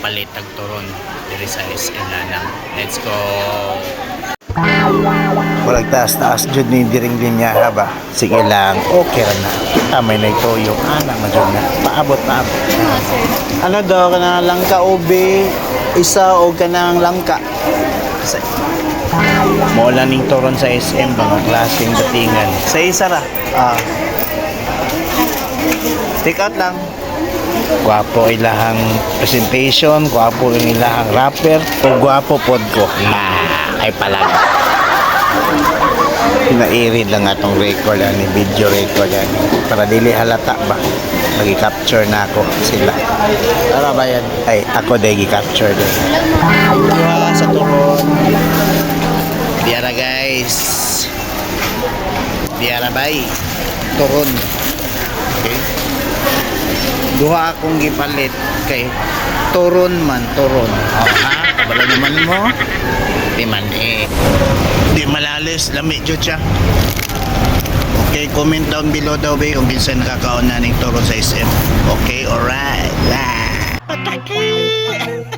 palit ang turon diri sa SM Lanang. Let's go. Walang taas-taas dyan ni diring linya ba? Sige lang, okay ra na. Tamay na ito yung anak na dyan na. Paabot. Ano daw ka na langka ube? Isa o ka na langka? Mula ning turon sa SM ba? Mga klaseng datingan. Sa isa ra. Take out lang. Gwapo ilahang presentation, gwapo yung ilahang rapper, o gwapo pod ko. Ay palaga. Pinairid lang atong record ani, video record ani, para dili halata ba. Nagi-capture na ako sila. Ara ba yan? Ay, ako dahil gi-capture din. Diba sa turon? Diara guys. Diara bay. Turon. Okay. Duha akong gipalit kay turon man turon. Oh, ha? Kabalo naman mo. Di man di malalis lami jud siya. Okay, comment down below daw ba kung kinsan nakakaon na ning turon sa SM. Okay, alright. Pataki.